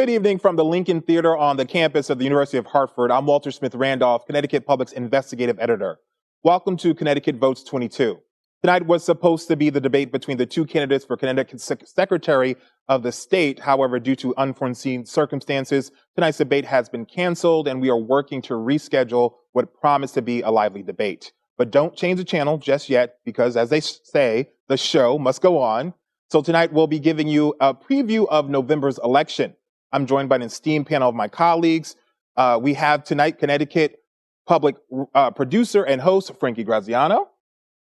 Good evening from the Lincoln Theater on the campus of the University of Hartford. I'm Walter Smith-Randolph, Connecticut Public's investigative editor. Welcome to Connecticut Votes 22. Tonight was supposed to be the debate between the two candidates for Connecticut Secretary of the State. However, due to unforeseen circumstances, tonight's debate has been canceled, and we are working to reschedule what promised to be a lively debate. But don't change the channel just yet, because as they say, the show must go on. So tonight we'll be giving you a preview of November's election. I'm joined by an esteemed panel of my colleagues. We have tonight Connecticut Public producer and host, Frankie Graziano.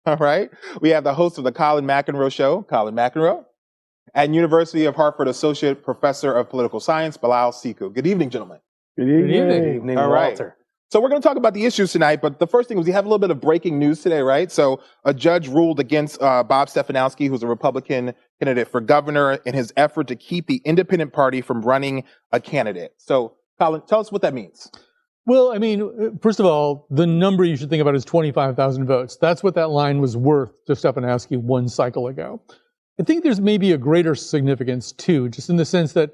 All right. We have the host of the Colin McEnroe Show, Colin McEnroe, and University of Hartford Associate Professor of Political Science, Bilal, Sekou. Good evening, gentlemen. Good evening. Good evening, All right. Walter. So we're going to talk about the issues tonight, but the first thing was we have a little bit of breaking news today, right? So a judge ruled against Bob Stefanowski, who's a Republican candidate for governor, in his effort to keep the independent party from running a candidate. So, Colin, tell us what that means. Well, I mean, first of all, the number you should think about is 25,000 votes. That's what that line was worth to Stefanowski one cycle ago. I think there's maybe a greater significance, too, just in the sense that,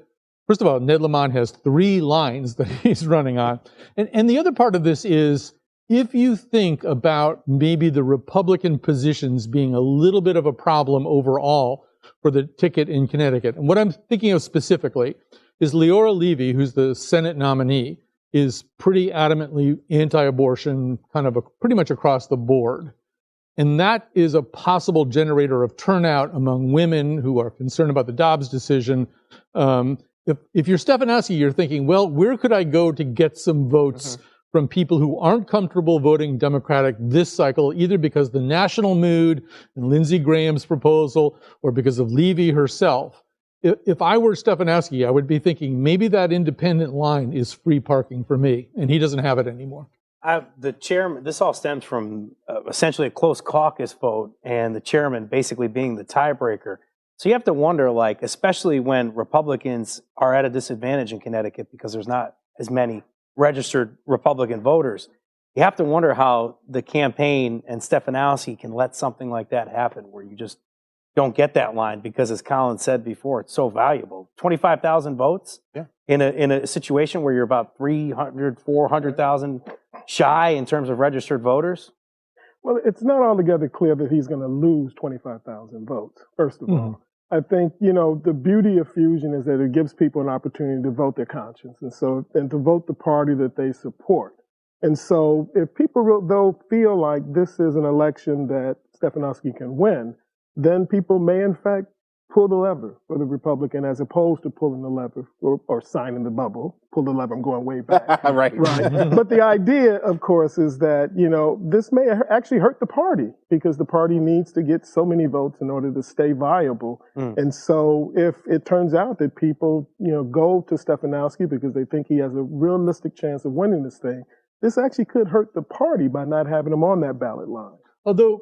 first of all, Ned Lamont has 3 lines that he's running on. And the other part of this is, if you think about maybe the Republican positions being a little bit of a problem overall for the ticket in Connecticut, and what I'm thinking of specifically is Leora Levy, who's the Senate nominee, is pretty adamantly anti-abortion, kind of pretty much across the board. And that is a possible generator of turnout among women who are concerned about the Dobbs decision. If you're Stefanowski, you're thinking, well, where could I go to get some votes from people who aren't comfortable voting Democratic this cycle, either because of the national mood and Lindsey Graham's proposal or because of Levy herself? If I were Stefanowski, I would be thinking maybe that independent line is free parking for me, and he doesn't have it anymore. The chairman, this all stems from essentially a close caucus vote and the chairman basically being the tiebreaker. So you have to wonder, like, especially when Republicans are at a disadvantage in Connecticut because there's not as many registered Republican voters, you have to wonder how the campaign and Stefanowski can let something like that happen where you just don't get that line because, as Colin said before, it's so valuable. 25,000 votes in a situation where you're about 300, 400,000 shy in terms of registered voters. Well, it's not altogether clear that he's going to lose 25,000 votes, first of all. I think, the beauty of Fusion is that it gives people an opportunity to vote their conscience and to vote the party that they support. And so if people, though, feel like this is an election that Stefanowski can win, then people may, in fact, pull the lever for the Republican as opposed to pulling the lever or signing the bubble. Pull the lever, I'm going way back. Right. But the idea, of course, is that, this may actually hurt the party because the party needs to get so many votes in order to stay viable. And so if it turns out that people, go to Stefanowski because they think he has a realistic chance of winning this thing, this actually could hurt the party by not having him on that ballot line. Although,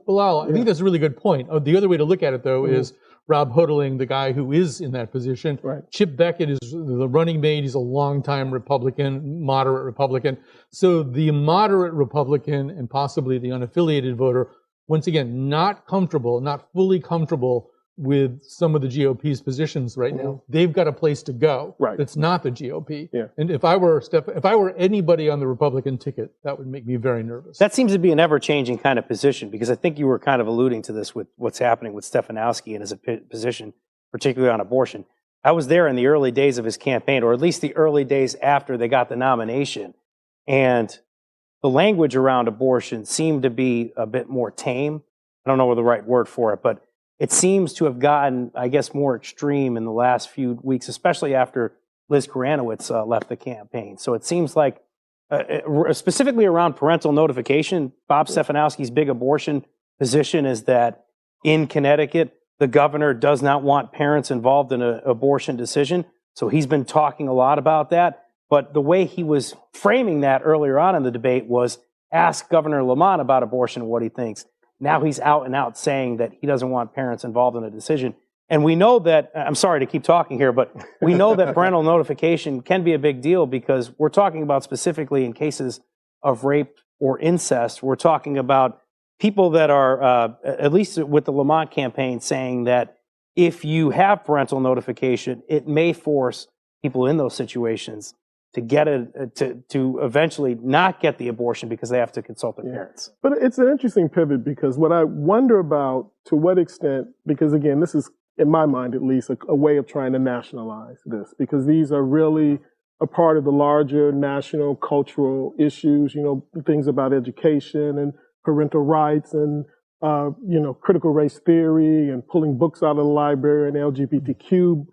Bilal, I think that's a really good point. The other way to look at it, though, is Rob Hodling, the guy who is in that position. Right. Chip Beckett is the running mate. He's a longtime Republican, moderate Republican. So the moderate Republican and possibly the unaffiliated voter, once again, not fully comfortable with some of the GOP's positions right now. They've got a place to go. Right. That's not the GOP. Yeah. And if I were anybody on the Republican ticket, that would make me very nervous. That seems to be an ever-changing kind of position because I think you were kind of alluding to this with what's happening with Stefanowski and his position, particularly on abortion. I was there in the early days of his campaign, or at least the early days after they got the nomination, and the language around abortion seemed to be a bit more tame. I don't know the right word for it, but it seems to have gotten, I guess, more extreme in the last few weeks, especially after Liz Koranowitz left the campaign. So it seems like, specifically around parental notification, Bob Stefanowski's big abortion position is that in Connecticut, the governor does not want parents involved in an abortion decision. So he's been talking a lot about that. But the way he was framing that earlier on in the debate was ask Governor Lamont about abortion and what he thinks. Now he's out and out saying that he doesn't want parents involved in a decision. And we know that, I'm sorry to keep talking here, but we know that parental notification can be a big deal because we're talking about specifically in cases of rape or incest. We're talking about people that are, at least with the Lamont campaign, saying that if you have parental notification, it may force people in those situations to get to eventually not get the abortion because they have to consult their parents. But it's an interesting pivot, because what I wonder about, to what extent, because again, this is, in my mind at least, a way of trying to nationalize this, because these are really a part of the larger national cultural issues, things about education and parental rights and, critical race theory and pulling books out of the library and LGBTQ,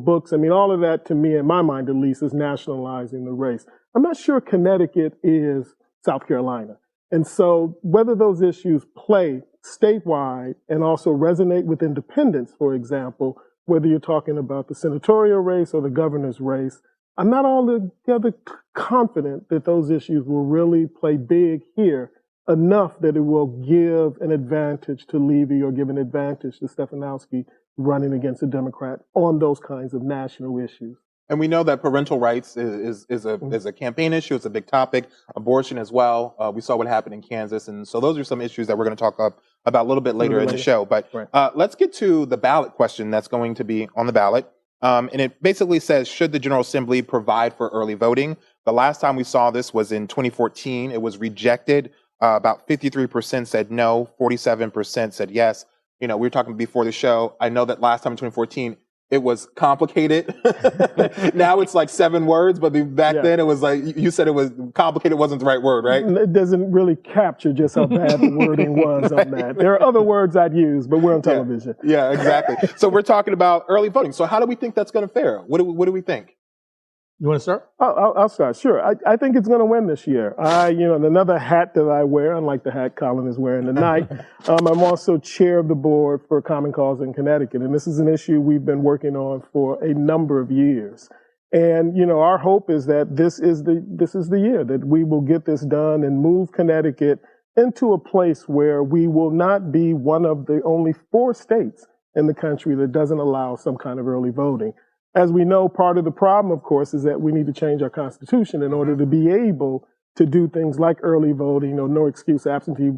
books. I mean, all of that, to me, in my mind at least, is nationalizing the race. I'm not sure Connecticut is South Carolina. And so whether those issues play statewide and also resonate with independents, for example, whether you're talking about the senatorial race or the governor's race, I'm not altogether confident that those issues will really play big here enough that it will give an advantage to Levy or give an advantage to Stefanowski running against a Democrat on those kinds of national issues. And we know that parental rights is a campaign issue. It's a big topic. Abortion as well. We saw what happened in Kansas. And so those are some issues that we're going to talk about a little bit later in the show. But let's get to the ballot question that's going to be on the ballot. And it basically says, should the General Assembly provide for early voting? The last time we saw this was in 2014. It was rejected. About 53% said no, 47% said yes. We were talking before the show. I know that last time in 2014, it was complicated. Now it's like 7 words, but back then it was like, you said it was complicated wasn't the right word, right? It doesn't really capture just how bad the wording was on that. There are other words I'd use, but we're on television. Yeah, exactly. So we're talking about early voting. So how do we think that's going to fare? What do we think? You want to start? I'll start. Sure. I think it's going to win this year. Another hat that I wear, unlike the hat Colin is wearing tonight, I'm also chair of the board for Common Cause in Connecticut. And this is an issue we've been working on for a number of years. And, our hope is that this is the year that we will get this done and move Connecticut into a place where we will not be one of the only 4 states in the country that doesn't allow some kind of early voting. As we know, part of the problem, of course, is that we need to change our Constitution in order to be able to do things like early voting, no excuse absentee,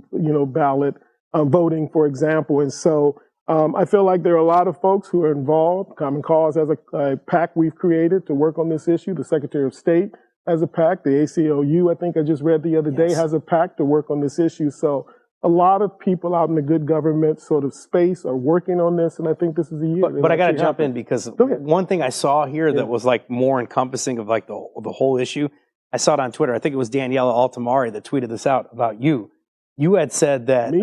ballot voting, for example. And so I feel like there are a lot of folks who are involved. Common Cause has a PAC we've created to work on this issue. The Secretary of State has a PAC. The ACLU, I think I just read the other day, has a PAC to work on this issue. So a lot of people out in the good government sort of space are working on this, and I think this is a year. But I got to jump in, because one thing I saw here that was like more encompassing of like the whole issue, I saw it on Twitter. I think it was Daniela Altamari that tweeted this out about you. You had said that,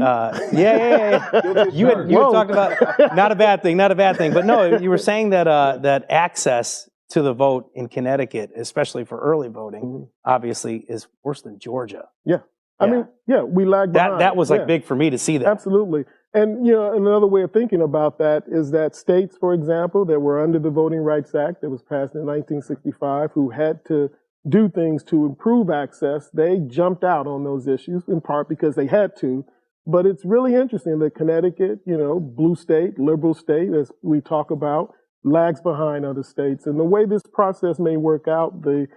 You had talked about, not a bad thing, but no, you were saying that that access to the vote in Connecticut, especially for early voting, obviously is worse than Georgia. We lag behind. That was like big for me to see that. Absolutely. And, another way of thinking about that is that states, for example, that were under the Voting Rights Act that was passed in 1965, who had to do things to improve access, they jumped out on those issues, in part because they had to. But it's really interesting that Connecticut, blue state, liberal state, as we talk about, lags behind other states. And the way this process may work out, the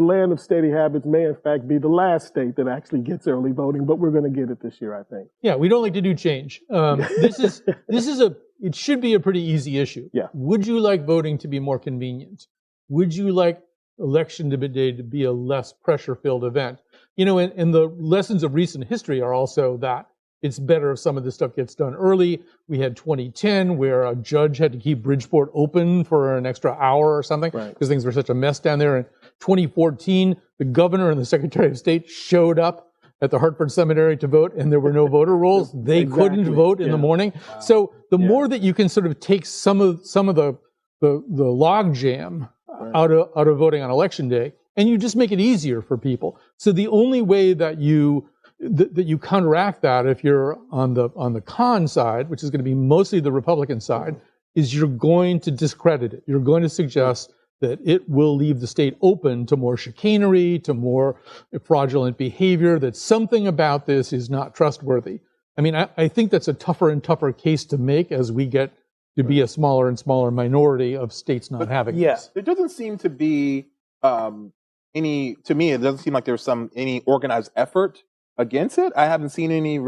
land of steady habits may in fact be the last state that actually gets early voting, but we're going to get it this year, I think. Yeah, we don't like to do change. It should be a pretty easy issue. Yeah. Would you like voting to be more convenient? Would you like election day to be a less pressure-filled event? And the lessons of recent history are also that it's better if some of this stuff gets done early. We had 2010 where a judge had to keep Bridgeport open for an extra hour or something because things were such a mess down there. In 2014, the governor and the Secretary of State showed up at the Hartford Seminary to vote, and there were no voter rolls. They couldn't vote in the morning. Wow. So the more that you can sort of take some of the log jam out of voting on election day, and you just make it easier for people. So the only way that you counteract that, if you're on the con side, which is going to be mostly the Republican side, is you're going to discredit it. You're going to suggest that it will leave the state open to more chicanery, to more fraudulent behavior, that something about this is not trustworthy. I mean, I think that's a tougher and tougher case to make as we get to be a smaller and smaller minority of states not having this. There doesn't seem to be to me, it doesn't seem like there's any organized effort against it. I haven't seen any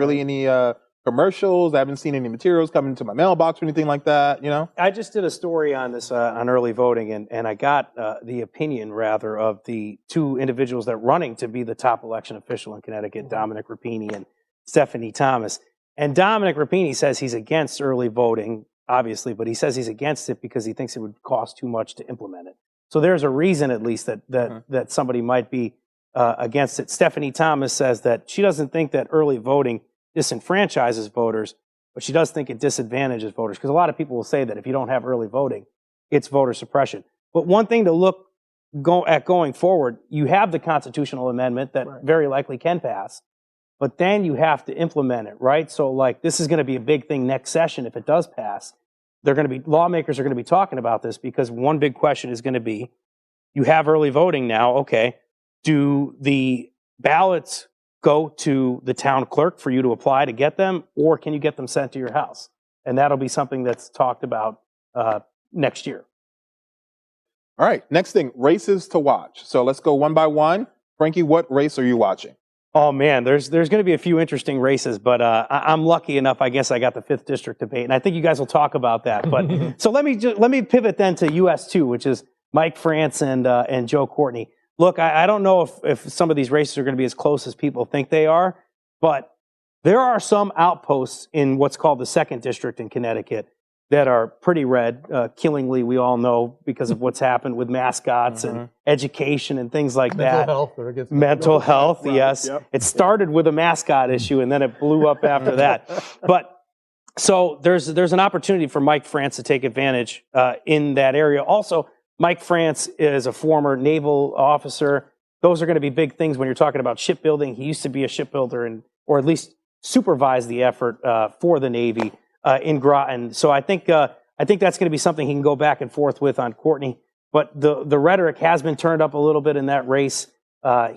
commercials. I haven't seen any materials coming to my mailbox or anything like that, you know? I just did a story on this, on early voting, and I got the opinion, rather, of the two individuals that are running to be the top election official in Connecticut, Dominic Rapini and Stephanie Thomas. And Dominic Rapini says he's against early voting, obviously, but he says he's against it because he thinks it would cost too much to implement it. So there's a reason, at least, that somebody might be against it. Stephanie Thomas says that she doesn't think that early voting disenfranchises voters, but she does think it disadvantages voters, because a lot of people will say that if you don't have early voting, it's voter suppression. But one thing to look at going forward, you have the constitutional amendment that very likely can pass, but then you have to implement it, right? So, like, this is going to be a big thing next session if it does pass. Lawmakers are going to be talking about this, because one big question is going to be, you have early voting now, okay, do the ballots go to the town clerk for you to apply to get them, or can you get them sent to your house? And that'll be something that's talked about next year. All right, next thing, races to watch. So let's go one by one. Frankie, what race are you watching? Oh man, there's going to be a few interesting races, but I'm lucky enough. I guess I got the 5th district debate, and I think you guys will talk about that. But so let me pivot then to US 2, which is Mike France and Joe Courtney. Look, I don't know if some of these races are going to be as close as people think they are, but there are some outposts in what's called the 2nd district in Connecticut that are pretty red, killingly, we all know, because of what's happened with mascots and education and things like that. Mental health, yes. Yep. It started with a mascot issue, and then it blew up after that. But so there's an opportunity for Mike France to take advantage in that area. Also, Mike France is a former naval officer. Those are going to be big things when you're talking about shipbuilding. He used to be a shipbuilder, or at least supervise the effort for the Navy in Groton. So I think that's going to be something he can go back and forth with on Courtney. But the rhetoric has been turned up a little bit in that race.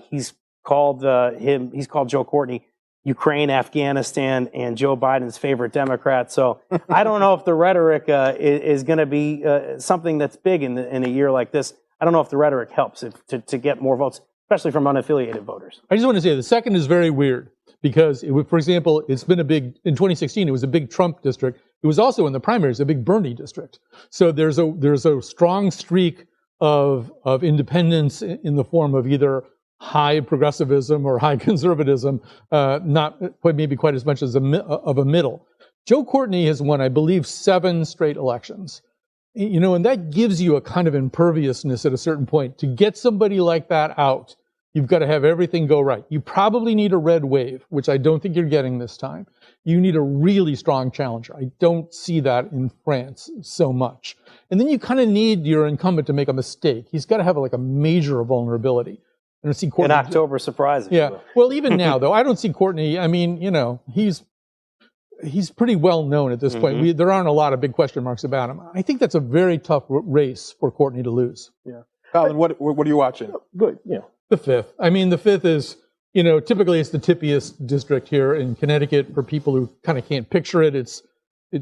He's called Joe Courtney Ukraine, Afghanistan, and Joe Biden's favorite Democrat. So I don't know if the rhetoric is going to be something that's big in a year like this. I don't know if the rhetoric helps to get more votes, especially from unaffiliated voters. I just want to say the 2nd is very weird because, for example, it's been in 2016, it was a big Trump district. It was also in the primaries, a big Bernie district. So there's a strong streak of independence in the form of either high progressivism or high conservatism, not maybe quite as much as of a middle. Joe Courtney has won, I believe, 7 straight elections. And that gives you a kind of imperviousness at a certain point. To get somebody like that out, you've got to have everything go right. You probably need a red wave, which I don't think you're getting this time. You need a really strong challenger. I don't see that in France so much. And then you kind of need your incumbent to make a mistake. He's got to have like a major vulnerability. I don't see Courtney. An October surprise. Yeah. Well, even now, though, I don't see Courtney. I mean, he's pretty well known at this point. There aren't a lot of big question marks about him. I think that's a very tough race for Courtney to lose. Yeah. Colin, what are you watching? Good. Yeah. The 5th. I mean, the 5th is, typically it's the tippiest district here in Connecticut for people who kind of can't picture it. It's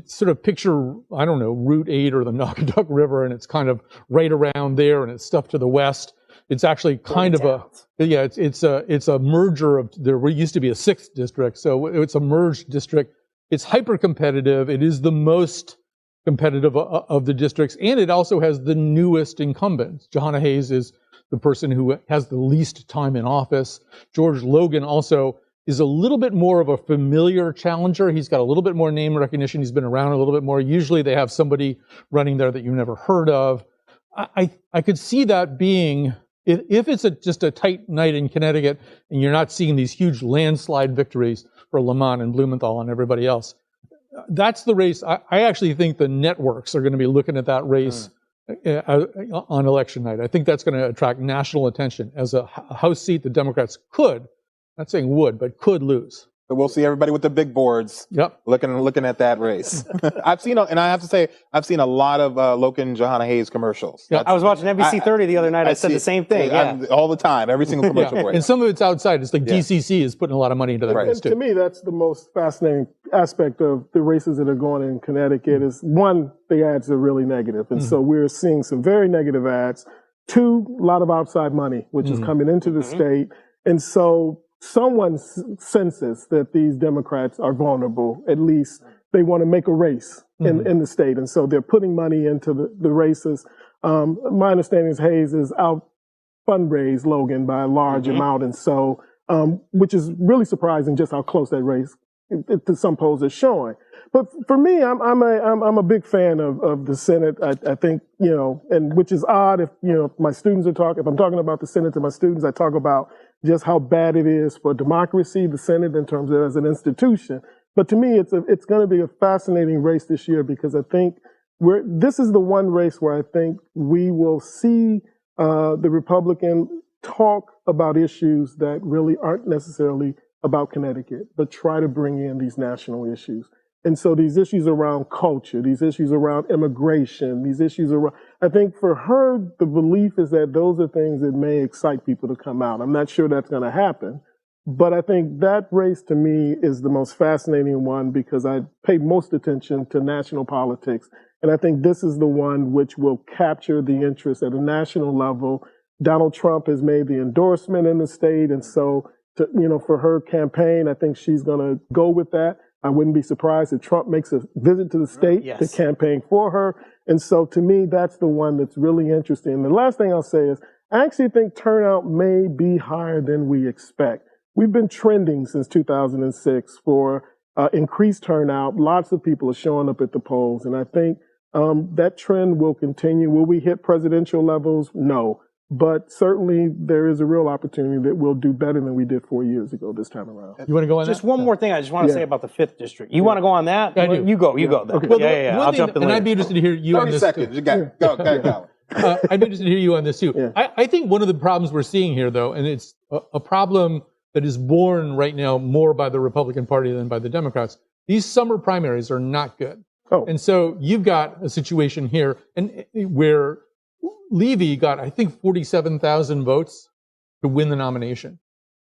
sort of picture, I don't know, Route 8 or the Naugatuck River, and it's kind of right around there, and it's stuff to the west. It's actually kind of it's a merger of, there used to be a 6th district, so it's a merged district. It's hyper competitive. It is the most competitive of the districts, and it also has the newest incumbents. Johanna Hayes is the person who has the least time in office. George Logan also is a little bit more of a familiar challenger. He's got a little bit more name recognition. He's been around a little bit more. Usually they have somebody running there that you've never heard of. I could see that being, if it's just a tight night in Connecticut and you're not seeing these huge landslide victories for Lamont and Blumenthal and everybody else, that's the race. I actually think the networks are going to be looking at that race on election night. I think that's going to attract national attention as a House seat the Democrats could, not saying would, but could lose. So we'll see everybody with the big boards looking at that race. I've seen a lot of Logan Johanna Hayes commercials. Yeah. I was watching NBC 30 the other night. I said the same thing. All the time, every single commercial break. And some of it's outside. It's like DCC is putting a lot of money into that race too. To me, that's the most fascinating aspect of the races that are going in Connecticut is, one, the ads are really negative. And so we're seeing some very negative ads. 2, a lot of outside money, which is coming into the state. And so someone senses that these Democrats are vulnerable. At least they want to make a race in the state. And so they're putting money into the races. My understanding is Hayes is out fundraised Logan by a large amount. And so, which is really surprising just how close that race to some polls is showing. But for me, I'm a big fan of the Senate. I think, you know, and which is odd if, you know, if my students are talking, if I'm talking about the Senate to my students, I talk about just how bad it is for democracy, the Senate in terms of as an institution. But to me, it's going to be a fascinating race this year because I think this is the one race where I think we will see the Republican talk about issues that really aren't necessarily about Connecticut, but try to bring in these national issues. And so these issues around culture, these issues around immigration, these issues around, I think for her, the belief is that those are things that may excite people to come out. I'm not sure that's going to happen, but I think that race to me is the most fascinating one because I pay most attention to national politics. And I think this is the one which will capture the interest at a national level. Donald Trump has made the endorsement in the state. And so, you know, for her campaign, I think she's going to go with that. I wouldn't be surprised if Trump makes a visit to the state to campaign for her. And so to me, that's the one that's really interesting. And the last thing I'll say is I actually think turnout may be higher than we expect. We've been trending since 2006 for increased turnout. Lots of people are showing up at the polls. And I think that trend will continue. Will we hit presidential levels? No. But certainly there is a real opportunity that we'll do better than we did 4 years ago this time around. You want to go on just that? one more thing I just want to say about the 5th district. You want to go on that? I do. You go. Then. Okay. Well, yeah. I'll jump in and later. I'd be interested to hear you on 30 this. seconds. You got it. Go, Colin. I'd be interested to hear you on this too. Yeah. I think one of the problems we're seeing here, though, and it's a problem that is borne right now more by the Republican Party than by the Democrats, these summer primaries are not good. Oh. And so you've got a situation here and where Levy got, I think, 47,000 votes to win the nomination.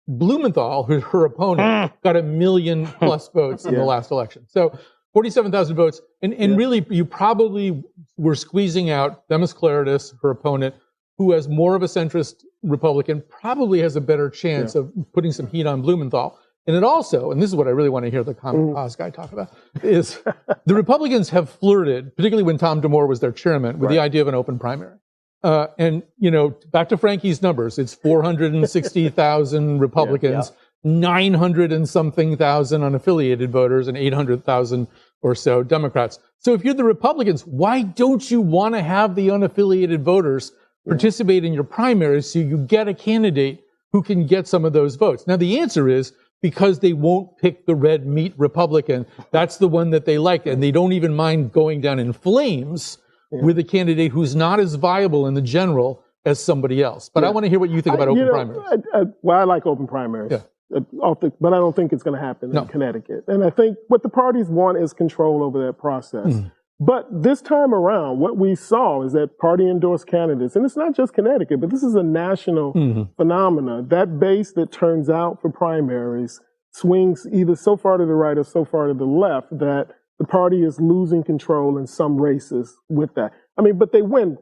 Blumenthal, her opponent, got 1 million plus votes in the last election. So 47,000 votes. And really, you probably were squeezing out Themis Claridis, her opponent, who has more of a centrist Republican, probably has a better chance of putting some heat on Blumenthal. And it also, and this is what I really want to hear the Common Cause guy talk about, is the Republicans have flirted, particularly when Tom DeMore was their chairman, with the idea of an open primary. And, you know, back to Frankie's numbers, it's 460,000 Republicans, 900 and something thousand unaffiliated voters, and 800,000 or so Democrats. So if you're the Republicans, why don't you want to have the unaffiliated voters participate in your primaries so you get a candidate who can get some of those votes? Now, the answer is because they won't pick the red meat Republican. That's the one that they like, and they don't even mind going down in flames with a candidate who's not as viable in the general as somebody else. But I want to hear what you think about open primaries. Well, I like open primaries, but I don't think it's going to happen in Connecticut. And I think what the parties want is control over that process. But this time around, what we saw is that party-endorsed candidates, and it's not just Connecticut, but this is a national phenomenon. That base that turns out for primaries swings either so far to the right or so far to the left that the party is losing control in some races with that. I mean, but they win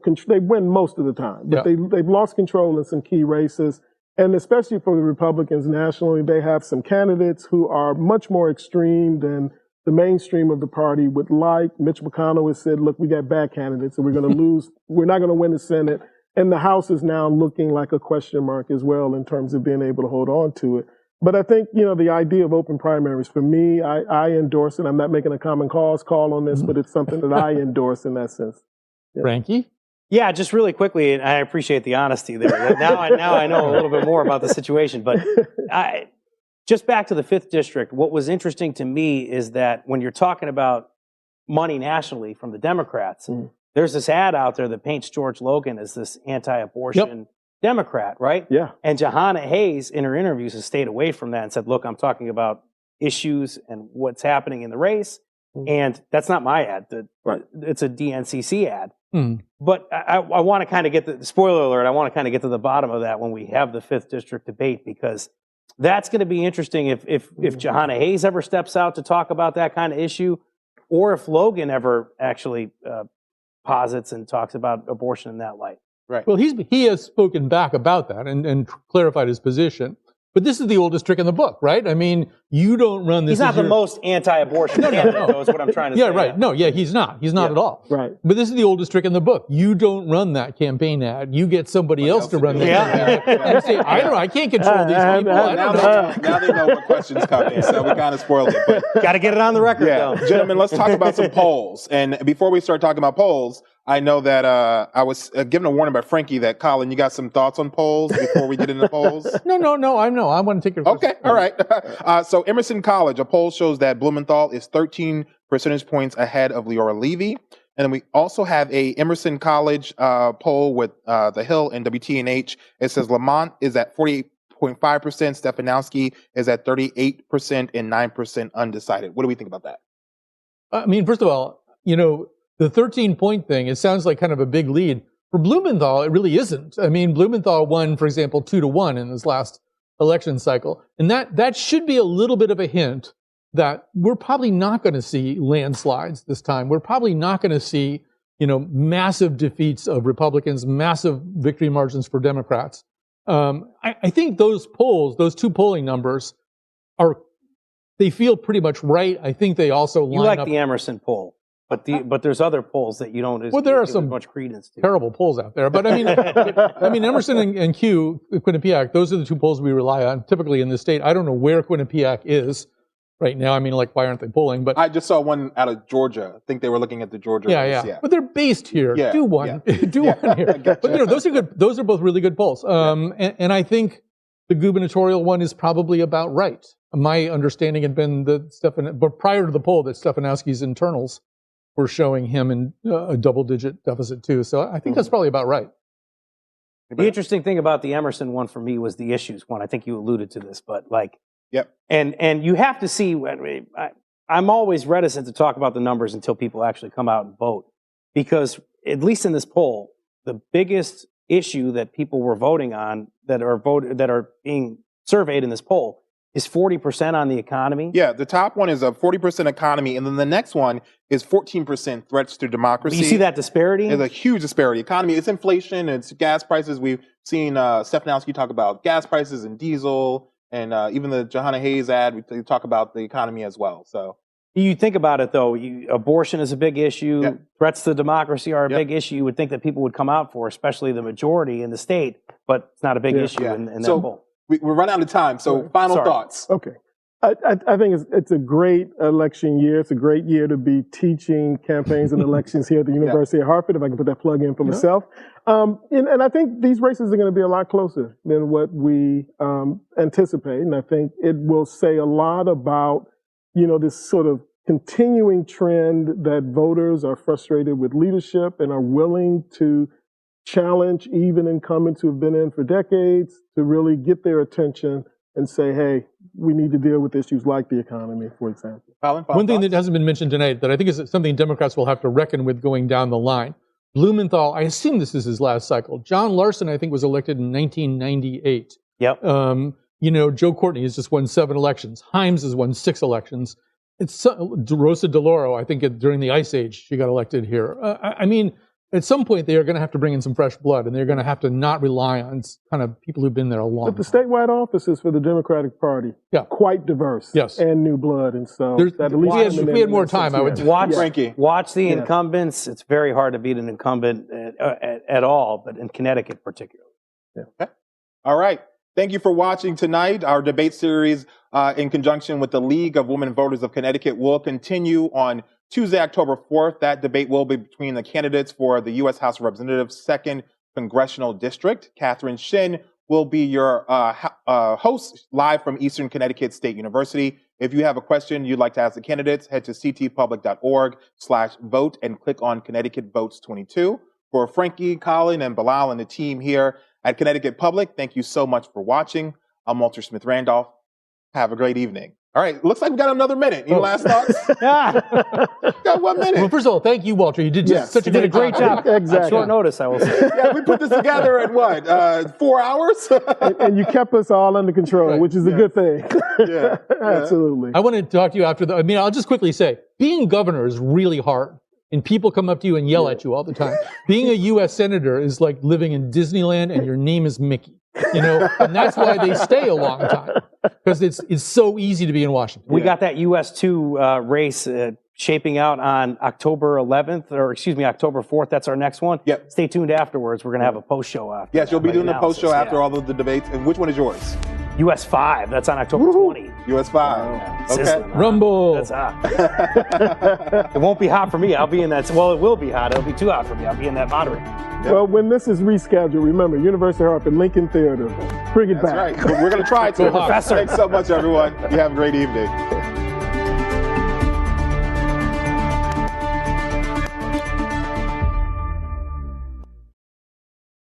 most of the time. But they've lost control in some key races. And especially for the Republicans nationally, they have some candidates who are much more extreme than the mainstream of the party would like. Mitch McConnell has said, look, we got bad candidates and we're going to lose. We're not going to win the Senate. And the House is now looking like a question mark as well in terms of being able to hold on to it. But I think, you know, the idea of open primaries, for me, I endorse it. I'm not making a Common Cause call on this, but it's something that I endorse in that sense. Frankie? Yeah, just really quickly, and I appreciate the honesty there. Now I know a little bit more about the situation. But just back to the 5th District, what was interesting to me is that when you're talking about money nationally from the Democrats, there's this ad out there that paints George Logan as this anti-abortion Democrat, right? Yeah. And Jahana Hayes, in her interviews, has stayed away from that and said, look, I'm talking about issues and what's happening in the race. And that's not my ad. It's a DNCC ad. But I want to kind of get the spoiler alert. I want to kind of get to the bottom of that when we have the 5th District debate, because that's going to be interesting if Jahana Hayes ever steps out to talk about that kind of issue, or if Logan ever actually posits and talks about abortion in that light. Right. Well, he has spoken back about that and clarified his position. But this is the oldest trick in the book, right? I mean, you don't run this. He's not the most anti-abortion candidate, though, is what I'm trying to say. Yeah, right. No, yeah, he's not. He's not at all. Right. But this is the oldest trick in the book. You don't run that campaign ad. You get somebody else to run the campaign ad. And say, I don't know, I can't control these people. Now they know what questions come in, so we kind of spoiled it. But Got to get it on the record, though. Gentlemen, let's talk about some polls. And before we start talking about polls, I know that I was given a warning by Frankie that, Colin, you got some thoughts on polls before we get into polls? No. I want to take your question. Okay, all right. So Emerson College, a poll shows that Blumenthal is 13 percentage points ahead of Leora Levy. And then we also have a Emerson College poll with The Hill and WTNH. It says Lamont is at 48.5%, Stefanowski is at 38%, and 9% undecided. What do we think about that? I mean, first of all, the 13-point thing, it sounds like kind of a big lead. For Blumenthal, it really isn't. I mean, Blumenthal won, for example, 2-1 in this last election cycle. And that should be a little bit of a hint that we're probably not going to see landslides this time. We're probably not going to see, massive defeats of Republicans, massive victory margins for Democrats. I think those polls, those two polling numbers, they feel pretty much right. I think they also line up. You like the Emerson poll. But there's other polls that you don't there are some much credence to. Terrible polls out there. But I mean, Emerson and Quinnipiac, those are the two polls we rely on typically in the state. I don't know where Quinnipiac is right now. I mean, why aren't they polling? But I just saw one out of Georgia. I think they were looking at the Georgia race. Yeah. But they're based here. Yeah. Do one. Do one here. But those are good. Those are both really good polls. And I think the gubernatorial one is probably about right. My understanding had been but prior to the poll, that Stefanowski's internals were showing him in a double-digit deficit too. So I think that's probably about right. The interesting thing about the Emerson one for me was the issues one. I think you alluded to this, but and you have to see. I'm always reticent to talk about the numbers until people actually come out and vote, because at least in this poll, the biggest issue that people were voting on that are being surveyed in this poll is 40% on the economy. Yeah, the top one is a 40% economy, and then the next one is 14% threats to democracy. You see that disparity? There's a huge disparity. Economy, it's inflation, it's gas prices. We've seen Stefanowski talk about gas prices and diesel, and even the Johanna Hayes ad, we talk about the economy as well. So you think about it, though, abortion is a big issue. Yep. Threats to democracy are a big issue. You would think that people would come out for, especially the majority in the state, but it's not a big issue in that poll. We're running out of time, so final thoughts. Okay. I think it's a great election year. It's a great year to be teaching campaigns and elections here at the University of Hartford, if I can put that plug in for myself. And I think these races are going to be a lot closer than what we anticipate. And I think it will say a lot about, this sort of continuing trend that voters are frustrated with leadership and are willing to challenge even incumbents who have been in for decades to really get their attention and say, hey, we need to deal with issues like the economy, for example. Colin, one thing that hasn't been mentioned tonight that I think is something Democrats will have to reckon with going down the line. Blumenthal, I assume this is his last cycle. John Larson, I think, was elected in 1998. Yep. Joe Courtney has just won 7 elections. Himes has won 6 elections. It's Rosa DeLauro, I think during the Ice Age, she got elected here. I mean, at some point, they are going to have to bring in some fresh blood, and they're going to have to not rely on kind of people who've been there a long time. But the statewide offices for the Democratic Party, quite diverse, and new blood, and so that at least if we had more time, I would watch the incumbents. It's very hard to beat an incumbent at all, but in Connecticut particularly. Yeah. Okay. All right. Thank you for watching tonight. Our debate series, in conjunction with the League of Women Voters of Connecticut, will continue on Tuesday, October 4th. That debate will be between the candidates for the U.S. House of Representatives 2nd Congressional District. Catherine Shin will be your host live from Eastern Connecticut State University. If you have a question you'd like to ask the candidates, head to ctpublic.org/vote and click on Connecticut Votes 22. For Frankie, Colin, and Bilal and the team here at Connecticut Public, thank you so much for watching. I'm Walter Smith-Randolph. Have a great evening. All right, looks like we got another minute. Any last thoughts? Got 1 minute. Well, first of all, thank you, Walter. You did such a great job. Exactly. At short notice, I will say. We put this together in 4 hours? and you kept us all under control, which is a good thing. Absolutely. I want to talk to you after I'll just quickly say, being governor is really hard. And people come up to you and yell at you all the time. Being a U.S. Senator is like living in Disneyland and your name is Mickey. And that's why they stay a long time, because it's so easy to be in Washington. We got that US2 race shaping out on October 11th, or excuse me, October 4th. That's our next one. Yep. Stay tuned afterwards. We're going to have a post show after. Yes, you'll be doing the post show after yeah. all of the debates. And which one is yours? US 5. That's on October 20. US 5. Okay. Sizzling. Rumble. That's hot. It won't be hot for me. I'll be in that. Well, it will be hot. It'll be too hot for me. I'll be in that moderate. Yep. Well, when this is rescheduled, remember, University of Hartford, Lincoln Theater. Bring it That's back. right. We're going to try to. Professor. Thanks so much, everyone. You have a great evening.